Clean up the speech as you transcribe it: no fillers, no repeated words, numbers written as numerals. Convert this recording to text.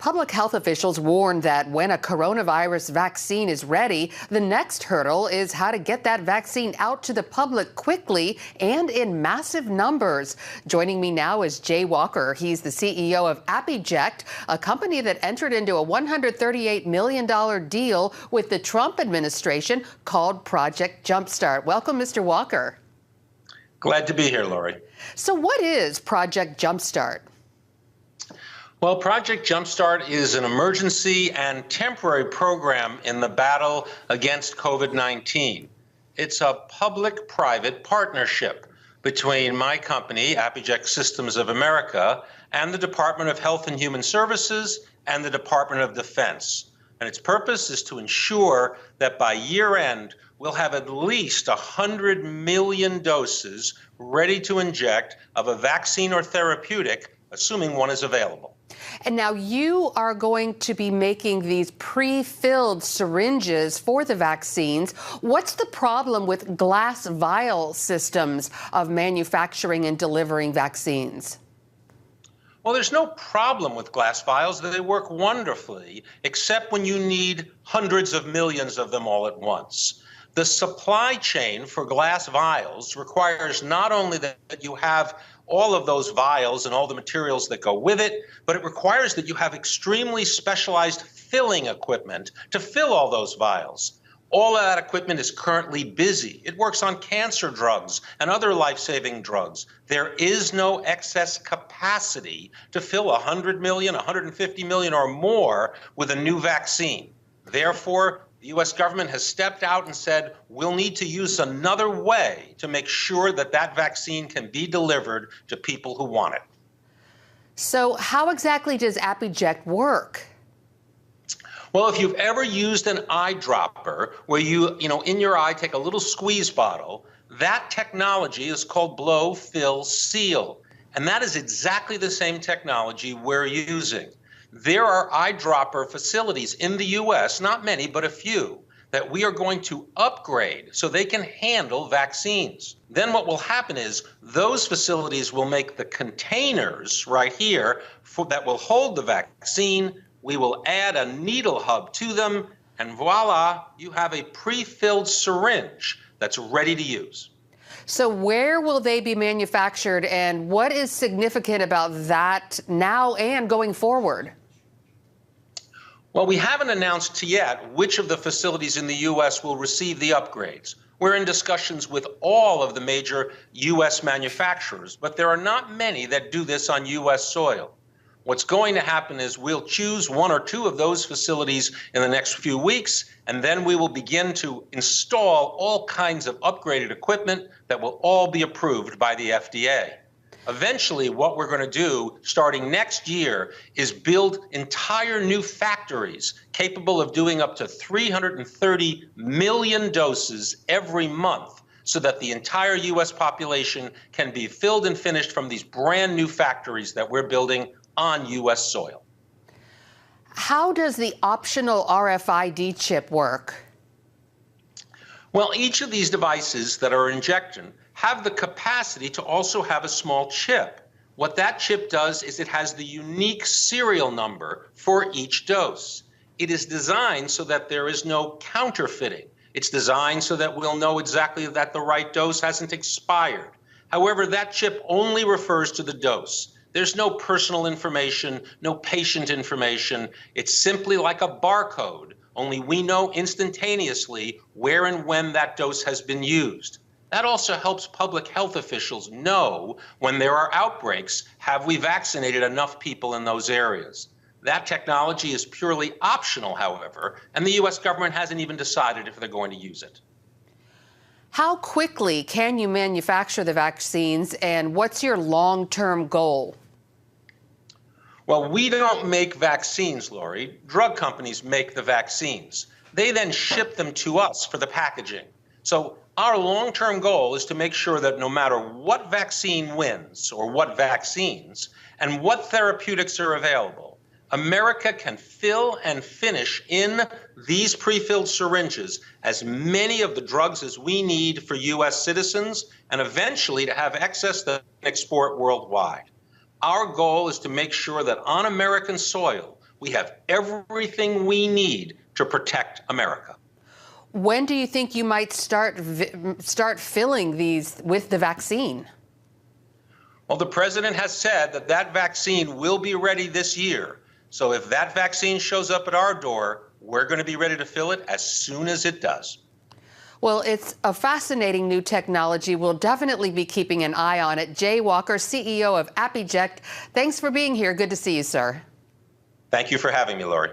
Public health officials warn that when a coronavirus vaccine is ready, the next hurdle is how to get that vaccine out to the public quickly and in massive numbers. Joining me now is Jay Walker. He's the CEO of ApiJect, a company that entered into a $138 million deal with the Trump administration called Project Jumpstart. Welcome, Mr. Walker. Glad to be here, Lori. So what is Project Jumpstart? Well, Project Jumpstart is an emergency and temporary program in the battle against COVID-19. It's a public-private partnership between my company, ApiJect Systems of America, and the Department of Health and Human Services and the Department of Defense. And its purpose is to ensure that by year end, we'll have at least 100 million doses ready to inject of a vaccine or therapeutic, assuming one is available. And now you are going to be making these pre-filled syringes for the vaccines. What's the problem with glass vial systems of manufacturing and delivering vaccines? Well, there's no problem with glass vials. They work wonderfully, except when you need hundreds of millions of them all at once. The supply chain for glass vials requires not only that you have all of those vials and all the materials that go with it, but it requires that you have extremely specialized filling equipment to fill all those vials. All of that equipment is currently busy. It works on cancer drugs and other life-saving drugs. There is no excess capacity to fill 100 million, 150 million or more with a new vaccine. Therefore, the U.S. government has stepped out and said, we'll need to use another way to make sure that that vaccine can be delivered to people who want it. So how exactly does ApiJect work? Well, if you've ever used an eyedropper where you in your eye take a little squeeze bottle, that technology is called blow, fill, seal. And that is exactly the same technology we're using. There are eyedropper facilities in the U.S., not many, but a few, that we are going to upgrade so they can handle vaccines. Then what will happen is those facilities will make the containers right here that will hold the vaccine. We will add a needle hub to them, and voila, you have a pre-filled syringe that's ready to use. So where will they be manufactured, and what is significant about that now and going forward? Well, we haven't announced yet which of the facilities in the U.S. will receive the upgrades. We're in discussions with all of the major U.S. manufacturers, but there are not many that do this on U.S. soil. What's going to happen is we'll choose one or two of those facilities in the next few weeks, and then we will begin to install all kinds of upgraded equipment that will all be approved by the FDA. Eventually, what we're going to do starting next year is build entire new factories capable of doing up to 330 million doses every month so that the entire U.S. population can be filled and finished from these brand new factories that we're building on U.S. soil. How does the optional RFID chip work? Well, each of these devices that are injected have the capacity to also have a small chip. What that chip does is it has the unique serial number for each dose. It is designed so that there is no counterfeiting. It's designed so that we'll know exactly that the right dose hasn't expired. However, that chip only refers to the dose. There's no personal information, no patient information. It's simply like a barcode, only we know instantaneously where and when that dose has been used. That also helps public health officials know when there are outbreaks, have we vaccinated enough people in those areas? That technology is purely optional, however, and the U.S. government hasn't even decided if they're going to use it. How quickly can you manufacture the vaccines, and what's your long-term goal? Well, we don't make vaccines, Lori. Drug companies make the vaccines. They then ship them to us for the packaging. So our long-term goal is to make sure that no matter what vaccine wins or what vaccines and what therapeutics are available, America can fill and finish in these pre-filled syringes as many of the drugs as we need for U.S. citizens and eventually to have excess that we can export worldwide. Our goal is to make sure that on American soil, we have everything we need to protect America. When do you think you might start filling these with the vaccine? Well, the president has said that that vaccine will be ready this year. So if that vaccine shows up at our door, we're going to be ready to fill it as soon as it does. Well, it's a fascinating new technology. We'll definitely be keeping an eye on it. Jay Walker, CEO of AppEject, thanks for being here. Good to see you, sir. Thank you for having me, Lori.